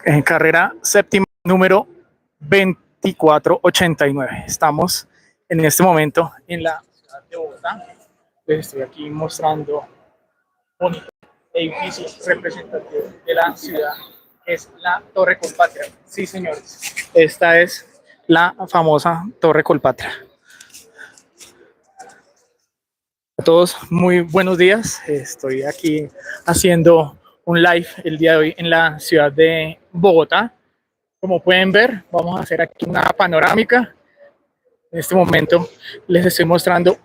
en carrera séptima número 2489. Estamos en este momento en la ciudad de Bogotá. Les estoy aquí mostrando un edificio representativo de la ciudad, es la Torre Colpatria. Sí, señores, esta es la famosa Torre Colpatria. A todos, muy buenos días. Estoy aquí haciendo un live el día de hoy en la ciudad de Bogotá. Como pueden ver, vamos a hacer aquí una panorámica. En este momento les estoy mostrando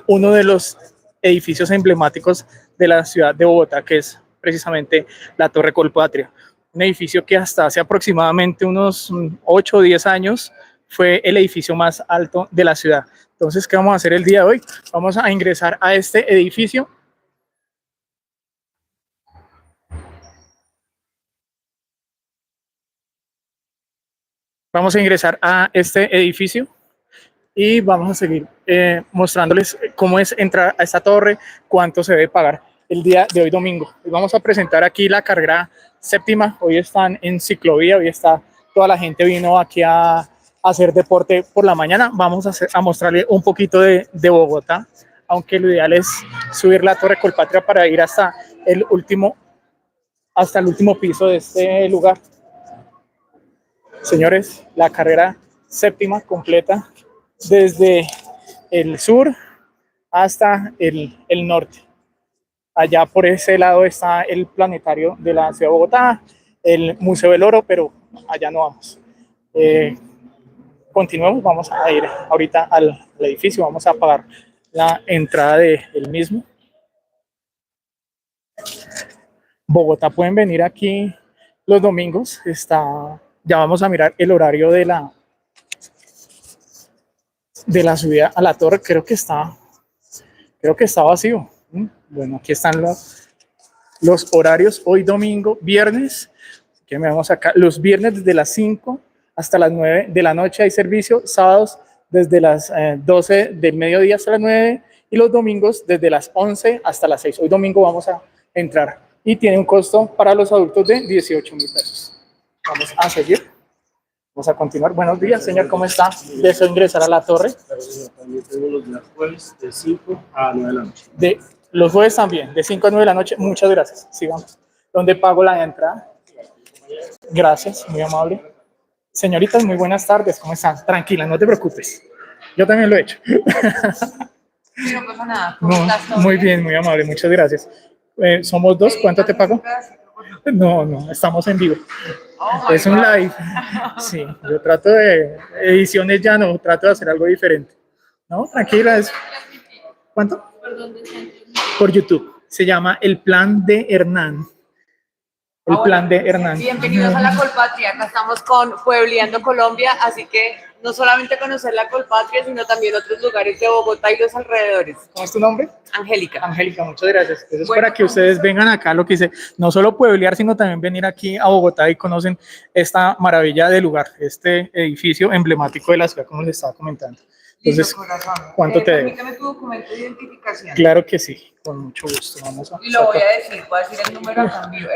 uno de los edificios emblemáticos de la ciudad de Bogotá, que es precisamente la Torre Colpatria. Un edificio que hasta hace aproximadamente unos 8 o 10 años fue el edificio más alto de la ciudad. Entonces, ¿qué vamos a hacer el día de hoy? Vamos a ingresar a este edificio. Vamos a ingresar a este edificio y vamos a seguir mostrándoles cómo es entrar a esta torre, cuánto se debe pagar el día de hoy domingo. Y vamos a presentar aquí la carrera séptima. Hoy están en ciclovía, hoy está toda la gente vino aquí a hacer deporte por la mañana. Vamos a mostrarle un poquito de Bogotá, aunque lo ideal es subir la Torre Colpatria para ir hasta el último piso de este lugar. Señores, la carrera séptima completa desde el sur hasta el norte. Allá por ese lado está el planetario de la ciudad de Bogotá, el Museo del Oro, pero allá no vamos. Continuemos, vamos a ir ahorita al edificio, vamos a pagar la entrada del mismo. Bogotá, pueden venir aquí los domingos, ya vamos a mirar el horario de la subida a la torre. Creo que está vacío. Bueno, aquí están los horarios. Hoy domingo, viernes, que me vamos acá, los viernes desde las 5 hasta las 9 de la noche hay servicio, sábados desde las 12 del mediodía hasta las 9 y los domingos desde las 11 hasta las 6. Hoy domingo vamos a entrar y tiene un costo para los adultos de 18.000 pesos. Vamos a seguir. Vamos a continuar. Buenos días, señor, ¿cómo está? ¿Deseo ingresar a la torre? También tengo los días jueves de 5 a 9 de la noche. Los jueves también, de 5 a 9 de la noche. Muchas gracias. Sigamos. ¿Dónde pago la entrada? Gracias, muy amable. Señoritas, muy buenas tardes. ¿Cómo están? Tranquila, no te preocupes. Yo también lo he hecho. No pasa nada. No, muy bien, muy amable. Muchas gracias. Somos dos. ¿Cuánto te pago? No, estamos en vivo. Es un live. Sí, yo trato de ediciones, ya no, trato de hacer algo diferente. No, tranquila. ¿Cuánto? Por YouTube. Se llama El Plan de Hernán. El Plan de Hernán. Bienvenidos a la Colpatria. Acá estamos con Puebleando Colombia, así que no solamente conocer la Colpatria, sino también otros lugares de Bogotá y los alrededores. ¿Cómo es tu nombre? Angélica. Angélica, muchas gracias. Eso es para que ustedes vengan acá, lo que hice, no solo pueblear, sino también venir aquí a Bogotá y conocen esta maravilla de lugar, este edificio emblemático de la ciudad, como les estaba comentando. Entonces, ¿cuánto te debo? Permítame tu documento de identificación. Claro que sí, con mucho gusto. Y lo voy a decir, voy a decir el número a cambio.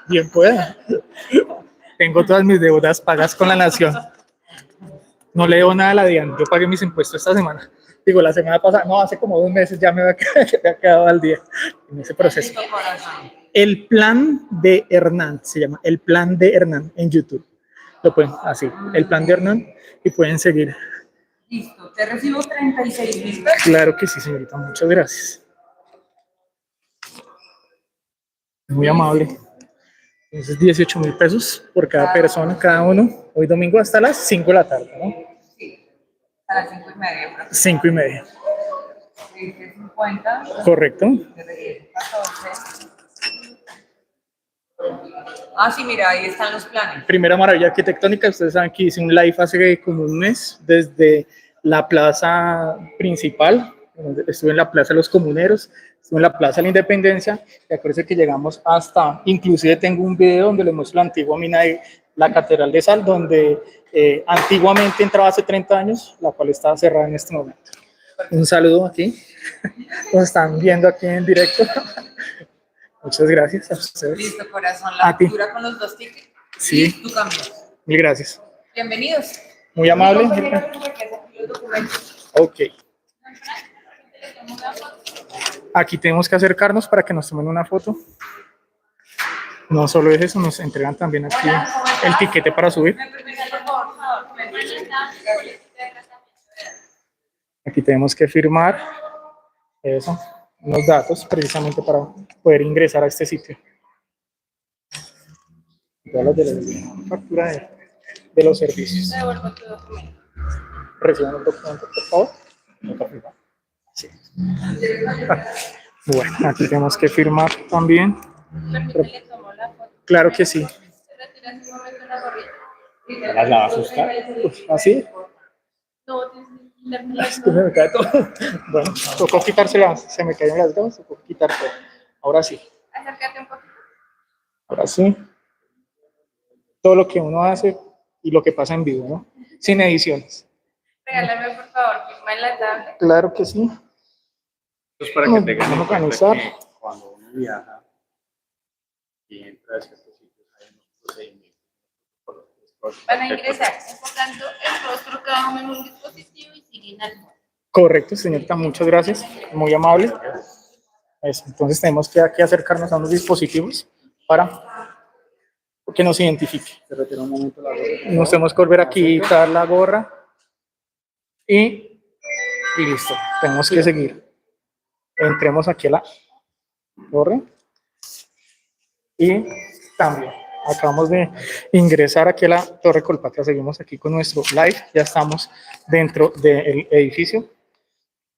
Bien pueda. Tengo todas mis deudas pagas con la nación. No le debo nada a la DIAN. Yo pagué mis impuestos esta semana. Digo, la semana pasada, no, hace como 2 meses ya me había quedado al día en ese proceso. El Plan de Hernán se llama, El Plan de Hernán en YouTube. Lo pueden, así, El Plan de Hernán, y pueden seguir. Listo, te recibo 36.000 pesos. Claro que sí, señorita, muchas gracias. Muy amable. Entonces, 18.000 pesos por cada persona, cada uno. Hoy domingo hasta las 5 de la tarde, ¿no? Sí, a las 5:30. 5:30. 50. Correcto. 14. Ah, sí, mira, ahí están los planes. Primera maravilla arquitectónica. Ustedes saben que hice un live hace como un mes desde la plaza principal. Estuve en la Plaza de los Comuneros, estuve en la Plaza de la Independencia, y acuérdense que llegamos hasta, inclusive tengo un video donde les muestro la antigua mina de la Catedral de Sal, donde antiguamente entraba hace 30 años, la cual está cerrada en este momento. Un saludo aquí, nos están viendo aquí en directo. Muchas gracias a ustedes. Listo, corazón. A La ti. factura con los 2 tickets. Sí. Y tu cambio. Mil gracias. Bienvenidos. Muy amable. Mi compañera que hace aquí los documentos. Ok. Aquí tenemos que acercarnos para que nos tomen una foto. No solo es eso, nos entregan también aquí el tiquete para subir. ¿Me permiten, por favor? Aquí tenemos que firmar eso, unos datos precisamente para poder ingresar a este sitio. Todas las de la factura de los servicios. Devuelvo tu documento. Reciban el documento, por favor. Sí. Bueno, aquí tenemos que firmar también. Permítele, tomo la foto. Claro que sí. Se retira en un momento la gorrita. ¿Las la va a asustar? ¿Así? No, tienes que Es que se me cae todo. Bueno, tocó quitárselas, se me cayeron las gafas, tocó quitar todo. Ahora sí, acércate un poquito. ahora sí. Todo lo que uno hace y lo que pasa en vivo, ¿no? Sin ediciones. Regálame, por favor, firma en la tablet. Claro que sí. Esto es para Nos que tengan en vamos a cuenta organizar. que cuando uno viaja y entra a ciertos sitios hay unos procedimientos. Van a ingresar enfocando el rostro cada uno en un dispositivo y siguen al modo. Correcto, señorita, muchas gracias. Muy amable. Eso, entonces tenemos que aquí acercarnos a unos dispositivos para que nos identifique. Se retira un momento la gorra. Nos tenemos que volver aquí, quitar la gorra y listo. Tenemos que seguir. Entremos aquí a la torre y también acabamos de ingresar aquí a la Torre Colpatria. Seguimos aquí con nuestro live. Ya estamos dentro del edificio.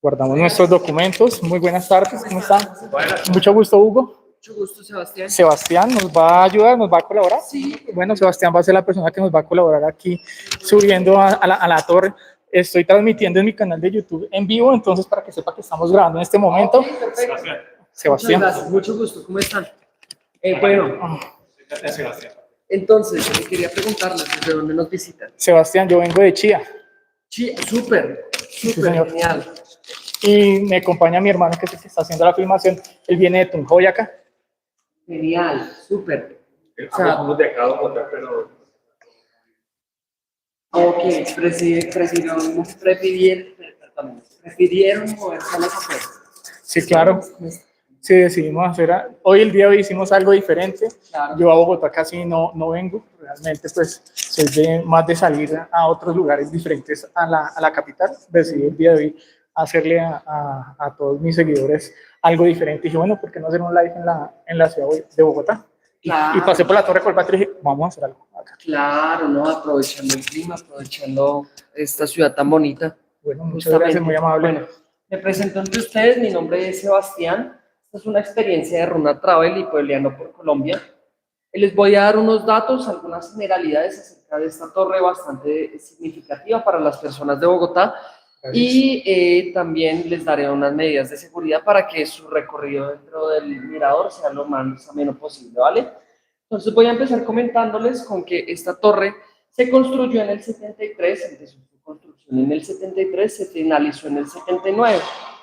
Guardamos nuestros documentos. Muy buenas tardes. ¿Cómo están? Mucho gusto, Hugo. Mucho gusto, Sebastián. Sebastián nos va a ayudar, nos va a colaborar. Sí. Bueno, Sebastián va a ser la persona que nos va a colaborar aquí subiendo a la torre. Estoy transmitiendo en mi canal de YouTube en vivo, entonces para que sepa que estamos grabando en este momento. Ok, perfecto. Sebastián. Muchas gracias, mucho gusto, ¿cómo están? Bueno, entonces, quería preguntarles desde dónde nos visitan. Sebastián, yo vengo de Chía Súper, señor. genial. y me acompaña mi hermano que es el que está haciendo la filmación. Él viene de Tunjoy acá. Genial, súper. O sea, somos de acá, Bogotá, pero Ok, prefirieron moverse a las afueras. Sí, claro. Sí, decidimos hacer, hoy el día de hoy hicimos algo diferente. Claro. Yo a Bogotá casi no vengo, realmente pues soy más de salir a otros lugares diferentes a la capital. Decidí el día de hoy hacerle a todos mis seguidores algo diferente. Dije, bueno, ¿por qué no hacer un live en la ciudad de Bogotá? Claro. Y pasé por la Torre Colpatria y dije, vamos a hacer algo acá. Claro, ¿no? Aprovechando el clima, aprovechando esta ciudad tan bonita. Bueno, muchas gracias, muy amable. Bueno, me presento ante ustedes, mi nombre es Sebastián. Esta es una experiencia de Runa Travel y Puebleando por Colombia. Les voy a dar unos datos, algunas generalidades acerca de esta torre bastante significativa para las personas de Bogotá. Gracias. Y también les daré unas medidas de seguridad para que su recorrido dentro del mirador sea lo más ameno posible, ¿vale? Entonces voy a empezar comentándoles con que esta torre se construyó en el 73, empezó su construcción en el 73, se finalizó en el 79.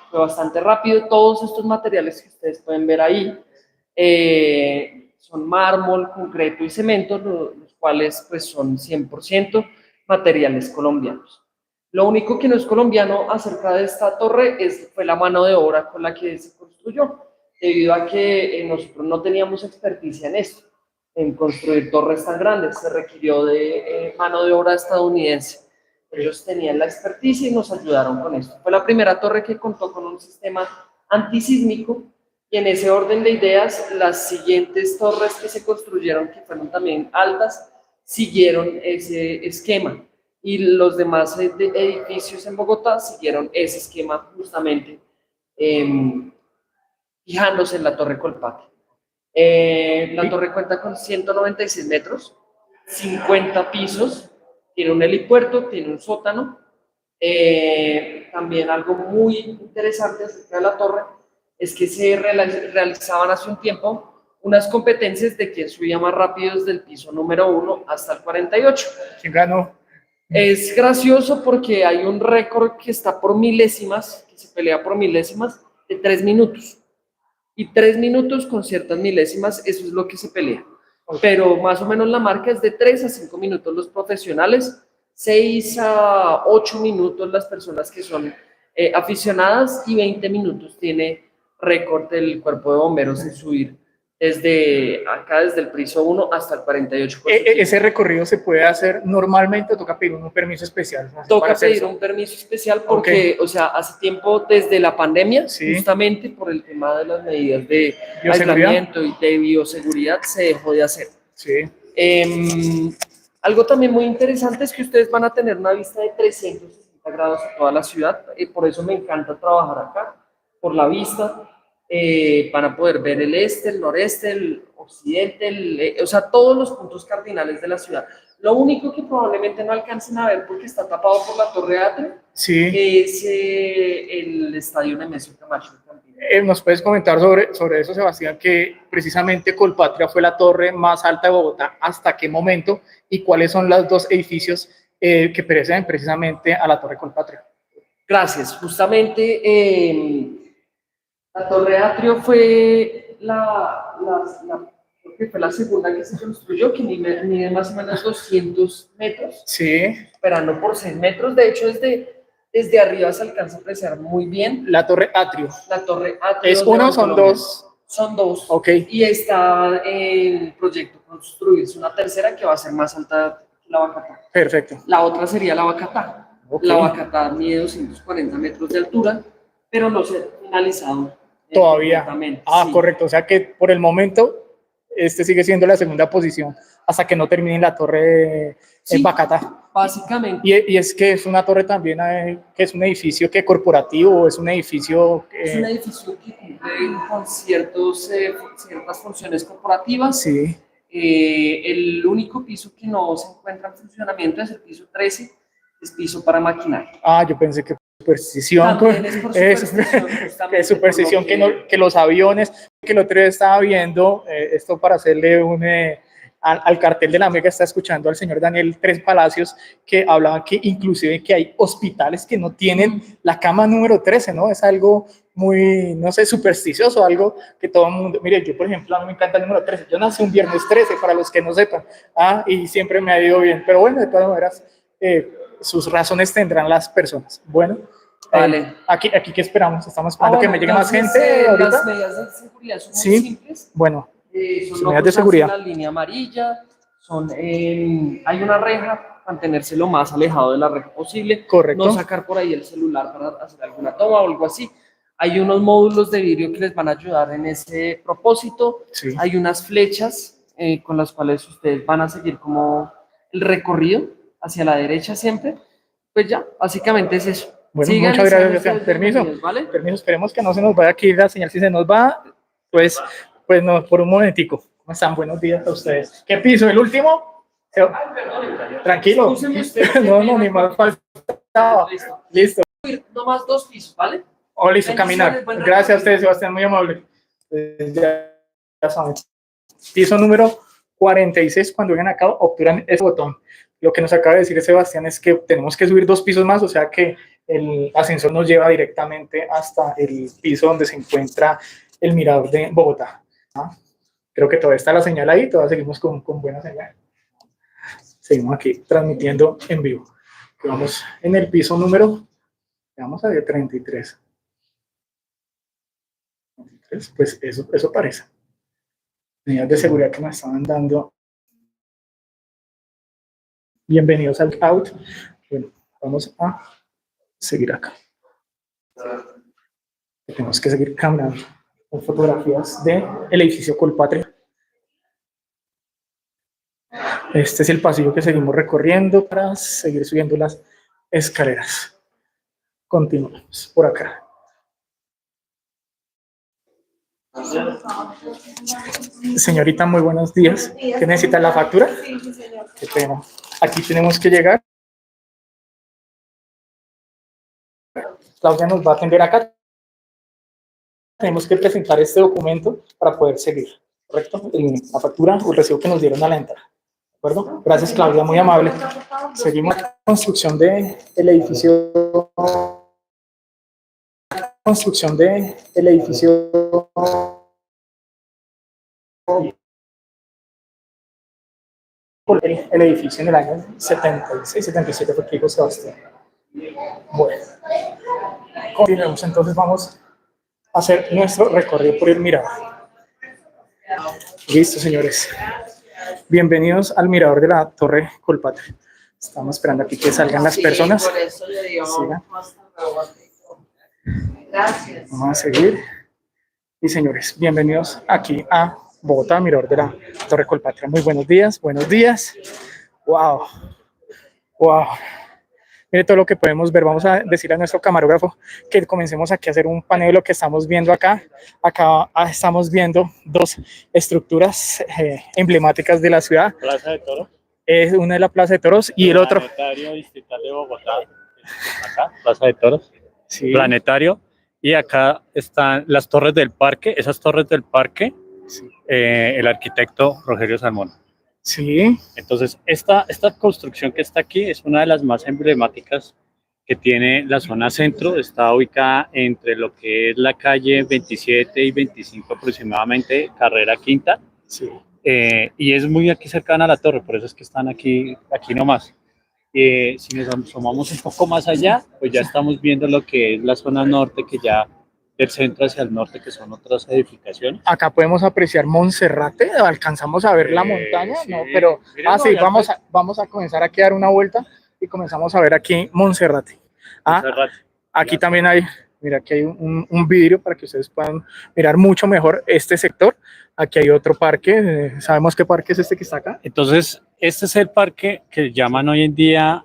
Fue bastante rápido. Todos estos materiales que ustedes pueden ver ahí son mármol, concreto y cemento, los cuales pues son 100% materiales colombianos. Lo único que no es colombiano acerca de esta torre fue la mano de obra con la que se construyó, debido a que nosotros no teníamos experticia en esto, en construir torres tan grandes. Se requirió de mano de obra estadounidense. Ellos tenían la experticia y nos ayudaron con esto. Fue la primera torre que contó con un sistema antisísmico, y en ese orden de ideas, las siguientes torres que se construyeron, que fueron también altas, siguieron ese esquema. Y los demás edificios en Bogotá siguieron ese esquema justamente, fijándose en la Torre Colpatria. La torre cuenta con 196 metros, 50 pisos, tiene un helipuerto, tiene un sótano. También algo muy interesante acerca de la torre es que se realizaban hace un tiempo unas competencias de quién subía más rápido desde el piso número 1 hasta el 48. ¿Quién ganó? Es gracioso porque hay un récord que está por milésimas, que se pelea por milésimas, de 3 minutos. y 3 minutos con ciertas milésimas, eso es lo que se pelea. Pero más o menos la marca es de 3 a 5 minutos los profesionales, 6 a 8 minutos las personas que son aficionadas y 20 minutos tiene récord del cuerpo de bomberos en subir desde acá, desde el piso 1 hasta el 48. ¿Ese recorrido se puede hacer normalmente o toca pedir un permiso especial? Toca pedir un permiso especial porque, o sea, hace tiempo desde la pandemia, justamente por el tema de las medidas de aislamiento y de bioseguridad, se dejó de hacer. Algo también muy interesante es que ustedes van a tener una vista de 360 grados a toda la ciudad, por eso me encanta trabajar acá, por la vista. Van a poder ver el este, el noreste, el occidente, o sea, todos los puntos cardinales de la ciudad. Lo único que probablemente no alcancen a ver porque está tapado por la Torre Atrio es el Estadio Nemesio Camacho. ¿Nos puedes comentar sobre eso, Sebastián, que precisamente Colpatria fue la torre más alta de Bogotá, hasta qué momento y cuáles son los dos edificios que preceden precisamente a la Torre Colpatria? Gracias, justamente la Torre Atrio fue creo que fue la segunda que se construyó, que mide más o menos 200 metros, superando por 6 metros. De hecho, desde arriba se alcanza a apreciar muy bien. La Torre Atrio. La Torre Atrio. ¿Es uno o son dos? Son dos. Ok. Y está en el proyecto construirse una tercera que va a ser más alta que la Bacatá. Perfecto. La otra sería la Bacatá. La Bacatá mide 240 metros de altura, pero no se ha finalizado todavía. Correcto. O sea que por el momento este sigue siendo la segunda posición hasta que no termine la torre en Bacatá. Básicamente. Y es que es una torre también que es un edificio que corporativo, es un edificio es un edificio que cumple con ciertas funciones corporativas. El único piso que no se encuentra en funcionamiento es el piso 13, es piso para maquinaria. Yo pensé que superstición, es superstición que los aviones, que el otro día estaba viendo esto para hacerle al cartel de la Mega, está escuchando al señor Daniel Tres Palacios, que hablaba que inclusive que hay hospitales que no tienen la cama número 13, ¿no? Es algo muy, no sé, supersticioso, algo que todo el mundo, mire, yo por ejemplo, a mí me encanta el número 13, yo nací un viernes 13, para los que no sepan, y siempre me ha ido bien, pero bueno, de todas maneras, sus razones tendrán las personas. Bueno, vale. Aquí ¿qué esperamos? Estamos esperando que me llegue más gente ahorita. Las medidas de seguridad son muy simples. Bueno, son medidas de seguridad. La línea amarilla, hay una reja, mantenerse lo más alejado de la reja posible. Correcto. No sacar por ahí el celular para hacer alguna toma o algo así. Hay unos módulos de vidrio que les van a ayudar en ese propósito. Hay unas flechas con las cuales ustedes van a seguir como el recorrido hacia la derecha siempre. Pues ya, básicamente es eso. Bueno, muchas gracias. Permiso, ¿vale? Permiso, esperemos que no se nos vaya aquí la señal. Si se nos va, pues no, por un momentico. ¿Cómo están? Buenos días a ustedes. ¿Qué piso? ¿El último? Tranquilo. No, ni más faltaba. Listo. No más 2 pisos, ¿vale? Listo, caminar. Gracias a ustedes, Sebastián, muy amable. Ya saben. Piso número 46, cuando vengan acá, obturan ese botón. Lo que nos acaba de decir Sebastián es que tenemos que subir 2 pisos más, o sea que el ascensor nos lleva directamente hasta el piso donde se encuentra el mirador de Bogotá. Creo que todavía está la señal ahí, todavía seguimos con buena señal. Seguimos aquí transmitiendo en vivo. Vamos en el piso número, vamos a ver, 33. Pues eso parece. Medidas de seguridad que nos estaban dando. Bienvenidos al out. Bueno, vamos a seguir acá. Tenemos que seguir caminando con fotografías del edificio Colpatria. Este es el pasillo que seguimos recorriendo para seguir subiendo las escaleras. Continuamos por acá. Señorita, muy buenos días. ¿Qué necesita la factura? Sí, señor. Qué pena. Aquí tenemos que llegar. Claudia nos va a atender acá. Tenemos que presentar este documento para poder seguir, ¿correcto? La factura o el recibo que nos dieron a la entrada. ¿De acuerdo? Gracias, Claudia, muy amable. Seguimos la construcción del edificio. el edificio en el año 76, 77 fue que dijo Sebastián. Bueno, continuemos, entonces vamos a hacer nuestro recorrido por el mirador. Listo, señores. Bienvenidos al mirador de la Torre Colpatria. Estamos esperando aquí que salgan las personas. Por eso le dio Gracias. Vamos a seguir. Y señores, bienvenidos aquí a Bogotá, mirador de la Torre Colpatria. Muy buenos días, buenos días. Wow, wow. Mire todo lo que podemos ver. Vamos a decirle a nuestro camarógrafo que comencemos aquí a hacer un paneo de lo que estamos viendo acá. Acá estamos viendo dos estructuras emblemáticas de la ciudad. Plaza de Toros. Es una de la Plaza de Toros y el otro. Planetario Distrital de Bogotá. Acá, Plaza de Toros. Sí. Planetario. Y acá están las torres del parque. Esas torres del parque, Sí. El arquitecto Rogelio Salmón. Sí. Entonces, esta construcción que está aquí es una de las más emblemáticas que tiene la zona centro. Está ubicada entre lo que es la calle 27 y 25 aproximadamente, carrera quinta. Sí. Y es muy aquí cercana a la torre, por eso es que están aquí nomás. Si nos asomamos un poco más allá, pues ya estamos viendo lo que es la zona norte, que ya del centro hacia el norte, que son otras edificaciones. Acá podemos apreciar Monserrate, alcanzamos a ver la montaña, Sí. ¿no? Pero, Mírenlo, sí, ya vamos a comenzar aquí a dar una vuelta y comenzamos a ver aquí Monserrate. Monserrate. Aquí también hay, mira, aquí hay un vidrio para que ustedes puedan mirar mucho mejor este sector. Aquí hay otro parque, ¿sabemos qué parque es este que está acá? Entonces, este es el parque que llaman hoy en día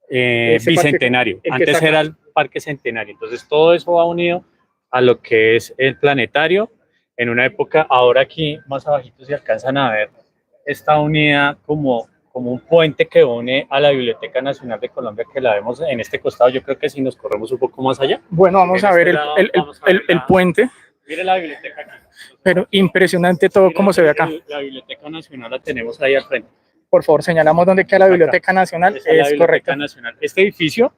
Ese Bicentenario. parque, el que Antes está acá. era el Parque Centenario. Entonces, todo eso va unido a lo que es el planetario. En una época, ahora aquí más abajito se alcanzan a ver, está unida como un puente que une a la Biblioteca Nacional de Colombia, que la vemos en este costado. Yo creo que si nos corremos un poco más allá. Bueno, vamos En a ver este lado vamos a ver el puente, Mire la biblioteca aquí. pero impresionante todo como se ve acá. La Biblioteca Nacional la tenemos ahí al frente. Por favor, señalamos dónde queda la Acá. Biblioteca Nacional, Esa es la es Biblioteca correcto. Nacional. Este edificio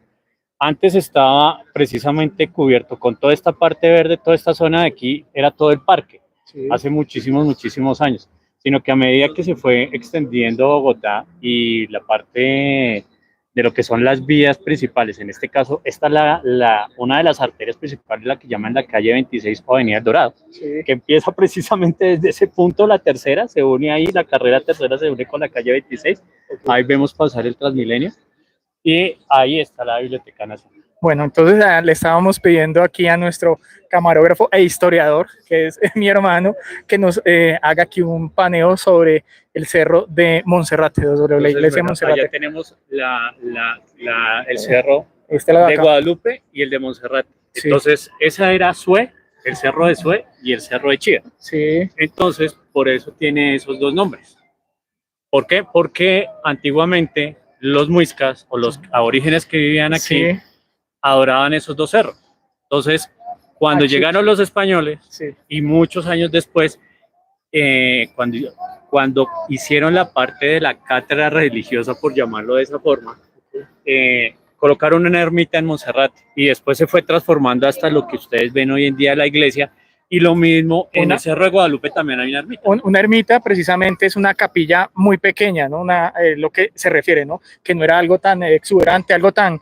antes estaba precisamente cubierto con toda esta parte verde, toda esta zona de aquí, era todo el parque, Sí. hace muchísimos años, sino que a medida que se fue extendiendo Bogotá y la parte de lo que son las vías principales, en este caso, esta es una de las arterias principales, la que llaman la calle 26 o Avenida El Dorado, Sí. que empieza precisamente desde ese punto, la tercera, se une ahí, la carrera tercera se une con la calle 26, ahí vemos pasar el Transmilenio, y ahí está la Biblioteca Nacional. Bueno, entonces le estábamos pidiendo aquí a nuestro camarógrafo e historiador, que es mi hermano, que nos haga aquí un paneo sobre el cerro de Monserrate, sobre la iglesia de Monserrate. Ya tenemos el cerro Este lado de de acá. Guadalupe y el de Monserrate. Sí. Entonces, esa era Sue, el cerro de Sue y el cerro de Chía. Sí, Entonces, por eso tiene esos dos nombres. ¿Por qué? Porque antiguamente los muiscas o los aborígenes que vivían aquí sí, adoraban esos dos cerros. Entonces, cuando Aquí. llegaron los españoles sí. y muchos años después, cuando hicieron la parte de la cátedra religiosa, por llamarlo de esa forma, colocaron una ermita en Monserrate y después se fue transformando hasta lo que ustedes ven hoy en día la iglesia. Y lo mismo en el Cerro de Guadalupe también hay una ermita. Una ermita precisamente es una capilla muy pequeña, ¿no? Lo que se refiere, ¿no? Que no era algo tan exuberante, algo tan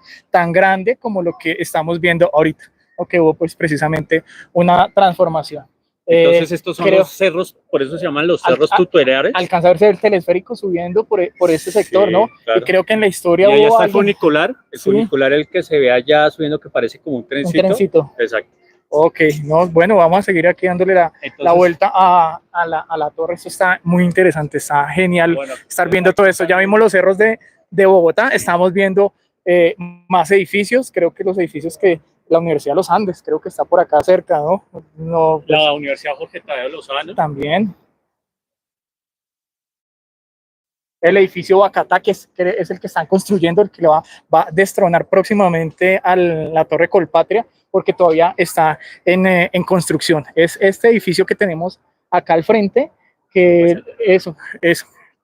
grande como lo que estamos viendo ahorita, o que hubo pues precisamente una transformación. Entonces estos son los cerros, por eso se llaman los cerros tutelares. Alcanza a verse el telesférico subiendo por este sector, Sí, ¿no? claro. Y creo que en la historia Y ahí hubo está el funicular, el que se ve allá subiendo que parece como un trencito. Un trencito. Exacto. Ok, no, bueno, vamos a seguir aquí dándole la vuelta a la torre. Esto está muy interesante, está genial estar viendo todo esto. Ya vimos los cerros de Bogotá, estamos viendo más edificios, creo que los edificios que la Universidad de los Andes, creo que está por acá cerca, ¿no? No, pues, la Universidad Jorge Tadeo Lozano. También. El edificio Bacatá, que es el que están construyendo, el que va a destronar próximamente a la Torre Colpatria, porque todavía está en construcción. Es este edificio que tenemos acá al frente, que ese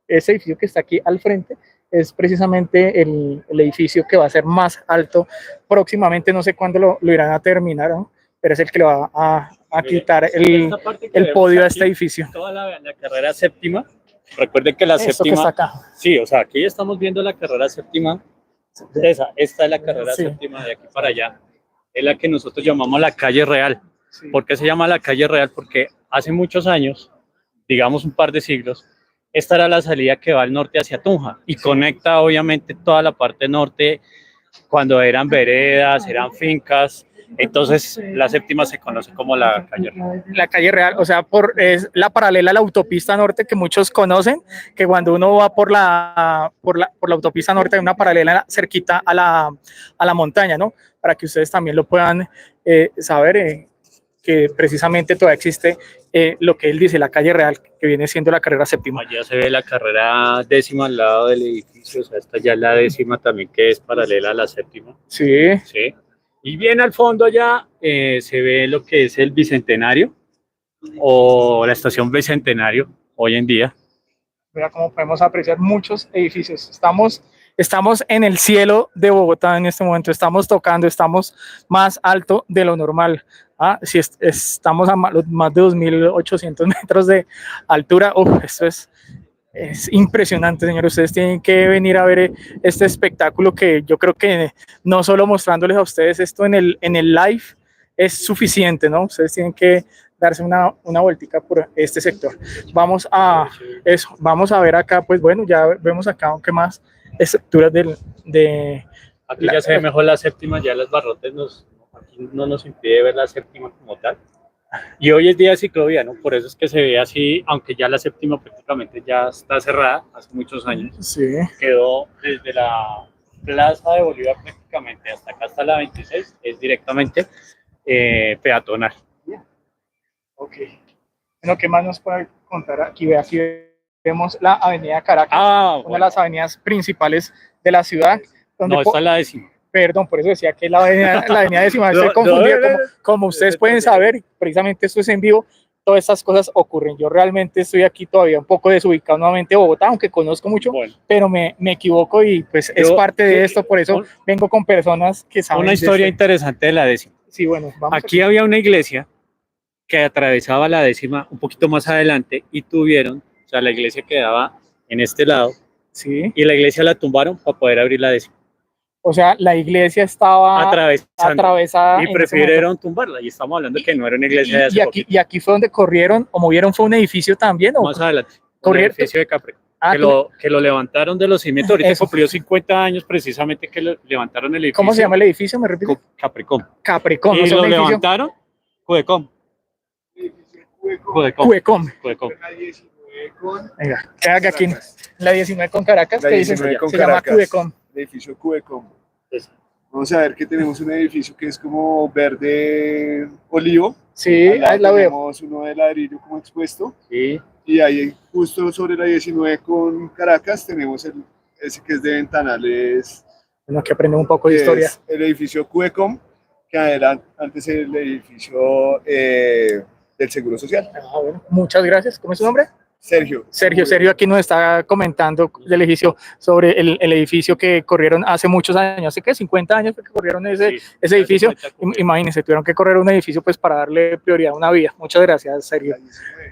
edificio que está aquí al frente, es precisamente el edificio que va a ser más alto próximamente, no sé cuándo lo irán a terminar, ¿no? pero es el que le va a Mire, quitar esta parte que el vemos podio a aquí, este edificio. toda la carrera séptima. Recuerden que la Esto que séptima, está acá. sí, o sea, aquí ya estamos viendo la carrera séptima. Esta es la carrera Sí. séptima de aquí para allá. Es la que nosotros llamamos la calle real. Sí. ¿Por qué se llama la calle real? Porque hace muchos años, digamos un par de siglos, esta era la salida que va al norte hacia Tunja y conecta obviamente toda la parte norte cuando eran veredas, eran fincas. Entonces la séptima se conoce como la calle real. La calle real, o sea, es la paralela a la autopista norte que muchos conocen, que cuando uno va por la autopista norte hay una paralela cerquita a la montaña, ¿no? Para que ustedes también lo puedan saber, que precisamente todavía existe lo que él dice, la calle real, que viene siendo la carrera séptima. Allá se ve la carrera décima al lado del edificio, o sea, esta ya es la décima también, que es paralela a la séptima. Sí. Sí. Y bien al fondo allá se ve lo que es el Bicentenario o la estación Bicentenario hoy en día. Mira cómo podemos apreciar muchos edificios. Estamos en el cielo de Bogotá en este momento, estamos más alto de lo normal. Si estamos a más de 2.800 metros de altura, esto es impresionante, señores. Ustedes tienen que venir a ver este espectáculo, que yo creo que no solo mostrándoles a ustedes esto en el live es suficiente, ¿no? Ustedes tienen que darse una vueltica por este sector. Vamos a ver acá, pues bueno, ya vemos acá, aunque más estructuras Aquí ya se ve mejor la séptima, ya los barrotes aquí no nos impide ver la séptima como tal. Y hoy es día de ciclovía, ¿no? Por eso es que se ve así, aunque ya la séptima prácticamente ya está cerrada, hace muchos años. Sí. Quedó desde la Plaza de Bolívar prácticamente hasta acá, hasta la 26, es directamente peatonal. Ok. Bueno, ¿qué más nos puede contar? Aquí vemos la avenida Caracas, una de las avenidas principales de la ciudad. No, esta es la décima. Perdón, por eso decía que la avenida décima, estoy confundido. Como ustedes pueden saber, precisamente esto es en vivo, todas estas cosas ocurren. Yo realmente estoy aquí todavía un poco desubicado nuevamente de Bogotá, aunque conozco mucho, pero me equivoco y pues es parte de esto, por eso vengo con personas que saben. Una historia interesante de la décima. Sí, bueno, vamos. Aquí había una iglesia que atravesaba la décima un poquito más adelante y o sea, la iglesia quedaba en este lado, sí, y la iglesia la tumbaron para poder abrir la décima. O sea, la iglesia estaba atravesada y prefirieron tumbarla, y estamos hablando que no era una iglesia de hace poquito. Y aquí fue donde corrieron o movieron, fue un edificio también, ¿o? Más adelante, un edificio de Capri, que lo levantaron de los cimientos. Ahorita cumplió 50 años precisamente que levantaron el edificio. ¿Cómo se llama el edificio? ¿Me repite? Capricom. Capricom. Y lo levantaron Cudecom. Cudecom. Venga, queda aquí en la 19 con Caracas, que dice, se llama Cudecom. Edificio Cudecom. Vamos a ver que tenemos un edificio que es como verde olivo. Sí, ahí la veo. Tenemos uno de ladrillo como expuesto. Sí. Y ahí justo sobre la 19 con Caracas tenemos ese que es de ventanales. Bueno, que aprendemos un poco de historia. El edificio Cudecom, que antes era el edificio del Seguro Social. Bueno, muchas gracias. ¿Cómo es su nombre? Sergio aquí nos está comentando del edificio, sobre el edificio que corrieron hace muchos años, hace que 50 años que corrieron ese edificio. Imagínense, tuvieron que correr un edificio pues para darle prioridad a una vía. Muchas gracias, Sergio.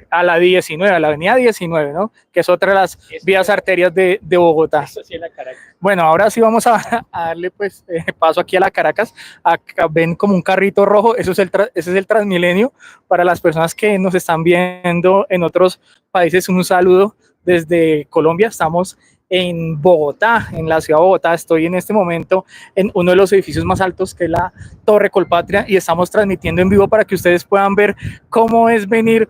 A la 19, a la avenida 19, ¿no? Que es otra de las vías arterias de Bogotá. Bueno, ahora sí vamos a darle pues paso aquí a la Caracas. Acá ven como un carrito rojo, ese es el Transmilenio. Para las personas que nos están viendo en otros países, un saludo desde Colombia. Estamos en Bogotá, en la ciudad de Bogotá. Estoy en este momento en uno de los edificios más altos, que es la Torre Colpatria, y estamos transmitiendo en vivo para que ustedes puedan ver cómo es venir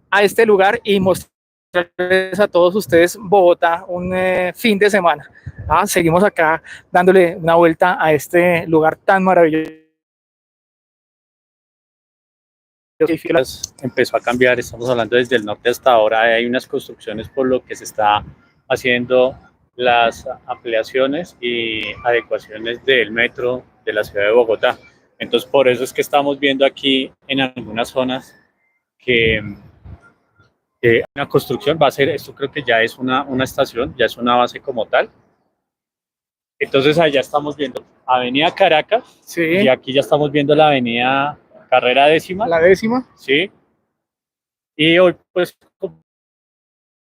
a este lugar y mostrarles a todos ustedes Bogotá un fin de semana. Seguimos acá dándole una vuelta a este lugar tan maravilloso. Empezó a cambiar, estamos hablando desde el norte hasta ahora, hay unas construcciones por lo que se está haciendo las ampliaciones y adecuaciones del metro de la ciudad de Bogotá. Entonces por eso es que estamos viendo aquí en algunas zonas que una construcción va a ser, esto creo que ya es una estación, ya es una base como tal. Entonces allá estamos viendo Avenida Caracas, sí, y aquí ya estamos viendo la Avenida carrera décima, la 10ª. ¿sí? Y hoy pues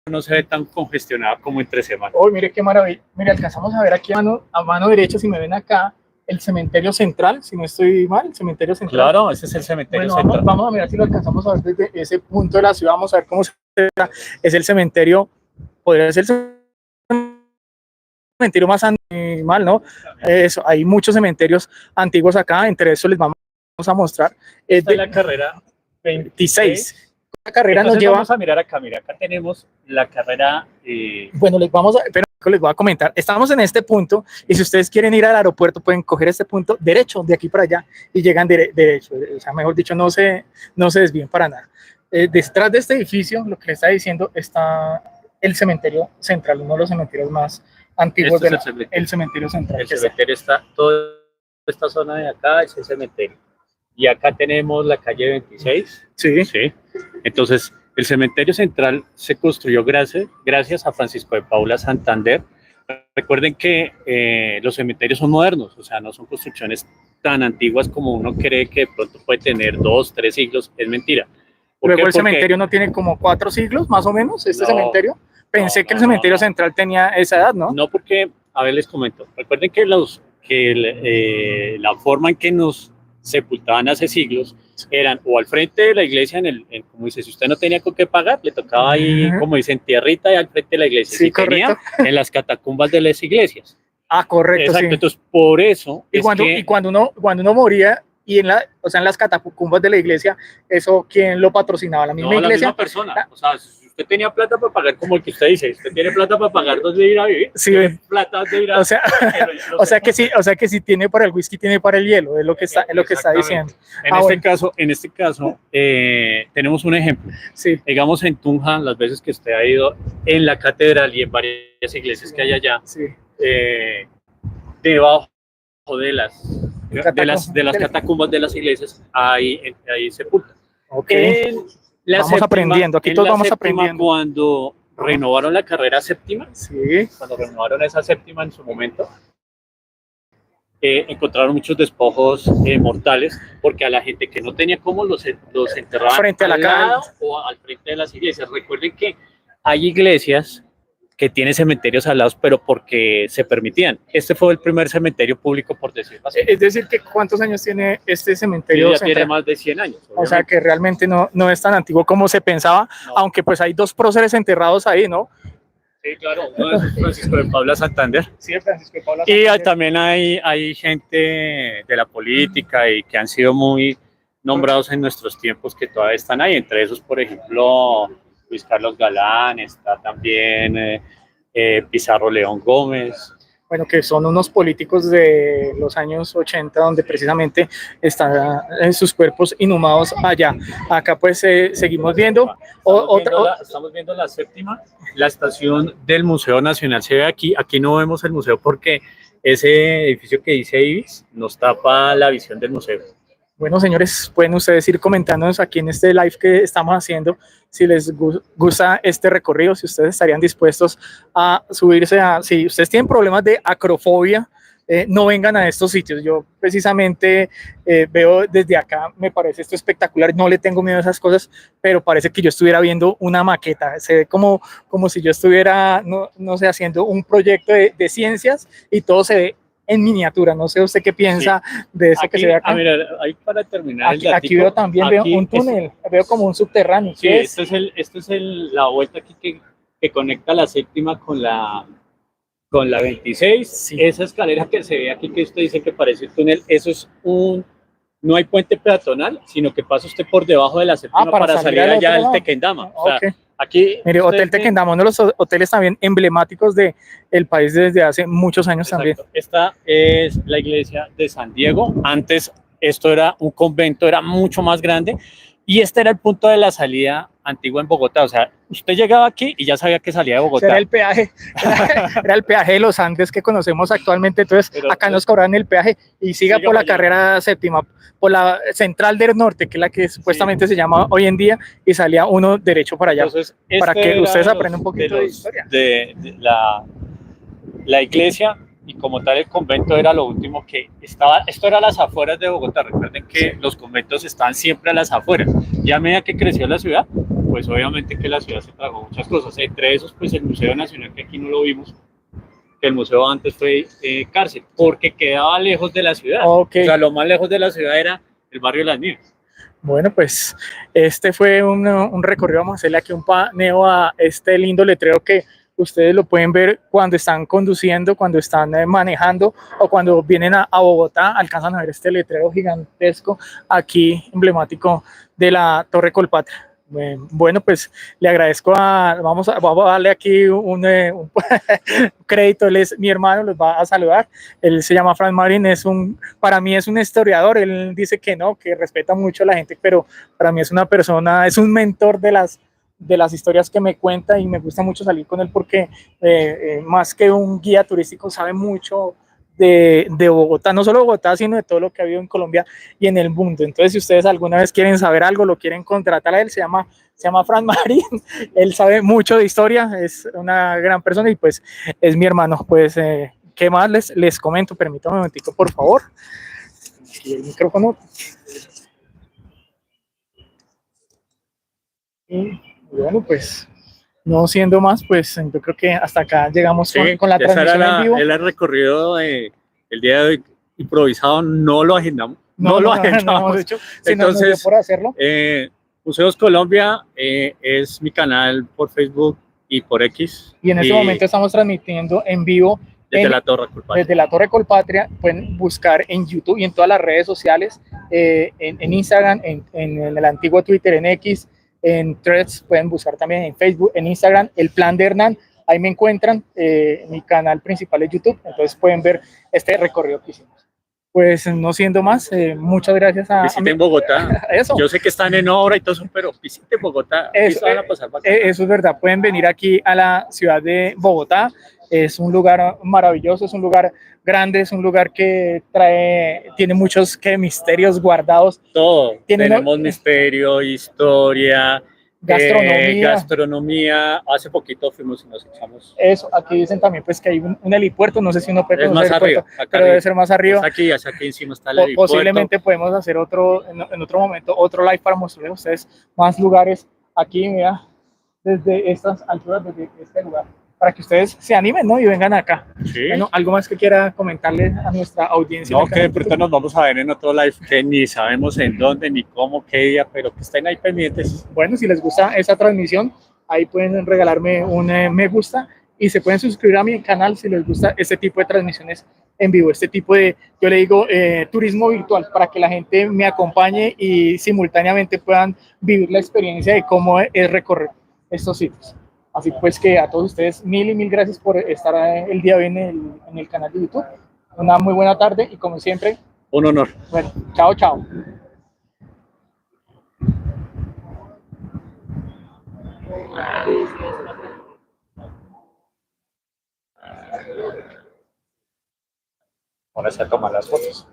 no se ve tan congestionada como entre semanas. Oh, mire qué maravilla. Mire, alcanzamos a ver aquí a mano derecha, si me ven acá, el cementerio central, si no estoy mal, el cementerio central. Claro, ese es el cementerio Bueno, central. vamos a mirar si lo alcanzamos a ver desde ese punto de la ciudad. Vamos a ver cómo es el cementerio. Podría ser el cementerio más animal, ¿no? Eso, hay muchos cementerios antiguos acá, entre eso les vamos a mostrar. Esta es la carrera 26. La carrera Entonces nos lleva. vamos a mirar acá, mira, acá tenemos la carrera. Bueno, pero les voy a comentar. Estamos en este punto y si ustedes quieren ir al aeropuerto pueden coger este punto derecho de aquí para allá y llegan derecho. O sea, mejor dicho, no se desvíen para nada. Detrás de este edificio, lo que le está diciendo, está el cementerio central, uno de los cementerios más antiguos Este del es el cementerio central. El cementerio está, toda esta zona de acá es el cementerio. Y acá tenemos la calle 26. Sí. Sí. Entonces, el cementerio central se construyó gracias a Francisco de Paula Santander. Recuerden que los cementerios son modernos, o sea, no son construcciones tan antiguas como uno cree que de pronto puede tener 2, 3 siglos. Es mentira. Luego el cementerio no tiene como 4 siglos, más o menos, este cementerio. Pensé que el cementerio central tenía esa edad, ¿no? No, porque, a ver, les comento. Recuerden que la forma en que nos sepultaban hace siglos eran o al frente de la iglesia, como dice, si usted no tenía con qué pagar, le tocaba ahí, como dicen, tierrita y al frente de la iglesia. Sí, si tenía, en las catacumbas de las iglesias. Ah, correcto. Exacto, sí. entonces por eso. Y cuando uno moría, y en las catacumbas de la iglesia, eso, ¿quién lo patrocinaba? ¿La misma iglesia? La misma persona. O sea, si usted tenía plata para pagar, como el que usted dice, usted tiene plata para pagar dónde ir a vivir, sí, plata de ir a o sea que si tiene para el whisky, tiene para el hielo, es lo que está diciendo. En este caso, tenemos un ejemplo. Sí. Digamos en Tunja, las veces que usted ha ido en la catedral y en varias iglesias que hay allá, sí. Debajo de las catacumbas de las iglesias hay sepulcros. Okay. Vamos aprendiendo, aquí todos vamos aprendiendo. Cuando renovaron la carrera séptima, sí. Cuando renovaron esa séptima en su momento, encontraron muchos despojos mortales, porque a la gente que no tenía cómo los enterraban frente a la lado o al frente de las iglesias. Recuerden que hay iglesias que tienen cementerios al lado, pero porque se permitían. Este fue el primer cementerio público, por decirlo así. Es decir, que ¿cuántos años tiene este cementerio? Ya tiene más de 100 años. Obviamente. O sea, que realmente no es tan antiguo como se pensaba, no. Aunque pues hay 2 próceres enterrados ahí, ¿no? Sí, claro, uno es Francisco de Paula Santander. Sí, Francisco de Paula Santander. Y también hay gente de la política y que han sido muy nombrados en nuestros tiempos que todavía están ahí. Entre esos, por ejemplo, Luis Carlos Galán, está también Pizarro León Gómez. Bueno, que son unos políticos de los años 80, donde precisamente están sus cuerpos inhumados allá. Acá pues seguimos viendo. Estamos viendo la séptima, la estación del Museo Nacional se ve aquí. Aquí no vemos el museo porque ese edificio que dice Ibis nos tapa la visión del museo. Bueno, señores, pueden ustedes ir comentándonos aquí en este live que estamos haciendo si les gusta este recorrido, si ustedes estarían dispuestos a subirse si ustedes tienen problemas de acrofobia, no vengan a estos sitios. Yo precisamente veo desde acá, me parece esto espectacular, no le tengo miedo a esas cosas, pero parece que yo estuviera viendo una maqueta, se ve como si yo estuviera, no sé, haciendo un proyecto de ciencias y todo se ve en miniatura. No sé usted qué piensa de eso aquí, que se ve acá. Mira, ahí para terminar aquí veo también, veo un túnel, veo como un subterráneo. Sí, esto es la vuelta aquí que conecta la séptima con la 26. Sí. Esa escalera que se ve aquí, que usted dice que parece un túnel, eso es no hay puente peatonal, sino que pasa usted por debajo de la séptima para salir allá del Tequendama. O sea, aquí, mire, Hotel Tequendama, uno de los hoteles también emblemáticos del país desde hace muchos años. Exacto. También. Esta es la iglesia de San Diego. Antes esto era un convento, era mucho más grande, y este era el punto de la salida antigua en Bogotá. O sea, usted llegaba aquí y ya sabía que salía de Bogotá. Era el peaje, era el peaje de los Andes que conocemos actualmente. Entonces, pero acá nos cobran el peaje y siga por la carrera séptima, por la central del norte, que es la que supuestamente se llama hoy en día, y salía uno derecho para allá. Entonces, para que ustedes aprendan un poquito de historia. La iglesia y como tal el convento era lo último que estaba. Esto era a las afueras de Bogotá. Recuerden que los conventos están siempre a las afueras. Y a medida que creció la ciudad, pues obviamente que la ciudad se tragó muchas cosas. Entre esos, pues el Museo Nacional, que aquí no lo vimos, que el museo antes fue cárcel, porque quedaba lejos de la ciudad. Ok. O sea, lo más lejos de la ciudad era el barrio de las Nieves. Bueno, pues este fue un recorrido. Vamos a hacerle aquí un paneo a este lindo letrero que ustedes lo pueden ver cuando están conduciendo, cuando están manejando o cuando vienen a Bogotá. Alcanzan a ver este letrero gigantesco aquí, emblemático de la Torre Colpatria. Bueno, pues le agradezco vamos a darle aquí un crédito. Él es mi hermano, los va a saludar. Él se llama Frank Marín, para mí es un historiador. Él dice que no, que respeta mucho a la gente, pero para mí es una persona, es un mentor de las historias que me cuenta, y me gusta mucho salir con él porque más que un guía turístico sabe mucho de Bogotá, no solo Bogotá, sino de todo lo que ha habido en Colombia y en el mundo. Entonces, si ustedes alguna vez quieren saber algo, lo quieren contratar a él, se llama Fran Marín. Él sabe mucho de historia, es una gran persona y pues es mi hermano. Pues, ¿qué más les comento? Permítame un momentico, por favor. Aquí el micrófono. Y bueno, pues no siendo más, pues yo creo que hasta acá llegamos con la transmisión en vivo. El recorrido el día de hoy improvisado, no lo agendamos. No lo agendamos. De hecho, entonces, por hacerlo. Museos Colombia es mi canal por Facebook y por X. Y en este momento estamos transmitiendo en vivo desde la Torre Colpatria. Desde la Torre Colpatria. Pueden buscar en YouTube y en todas las redes sociales, en Instagram, en el antiguo Twitter, en X, en Threads. Pueden buscar también en Facebook, en Instagram, El Plan de Hernán. Ahí me encuentran. Mi canal principal es YouTube, entonces pueden ver este recorrido que hicimos. Pues no siendo más, muchas gracias visiten Bogotá. Eso. Yo sé que están en obra y todo eso, pero visiten Bogotá. Eso, van a pasar eso es verdad. Pueden venir aquí a la ciudad de Bogotá. Es un lugar maravilloso, es un lugar grande, es un lugar que tiene muchos misterios guardados. Todo. Tenemos misterio, historia, gastronomía. Hace poquito fuimos y nos echamos. Eso, aquí dicen también pues que hay un helipuerto, no sé si uno puede conocer el puerto, pero debe ser más arriba. Es aquí encima está el helipuerto. Posiblemente podemos hacer en otro momento, otro live para mostrarles a ustedes más lugares aquí, mira, desde estas alturas, desde este lugar, para que ustedes se animen, ¿no? Y vengan acá. Sí. Bueno, ¿algo más que quiera comentarles a nuestra audiencia? No, que de pronto nos vamos a ver en otro live, que ni sabemos en dónde, ni cómo, qué día, pero que estén ahí pendientes. Bueno, si les gusta esa transmisión, ahí pueden regalarme un me gusta y se pueden suscribir a mi canal si les gusta este tipo de transmisiones en vivo, este tipo de, yo le digo, turismo virtual, para que la gente me acompañe y simultáneamente puedan vivir la experiencia de cómo es recorrer estos sitios. Así pues que a todos ustedes mil y mil gracias por estar el día de hoy en el canal de YouTube. Una muy buena tarde y como siempre, un honor. Bueno, chao, chao. Ahora se toman las fotos.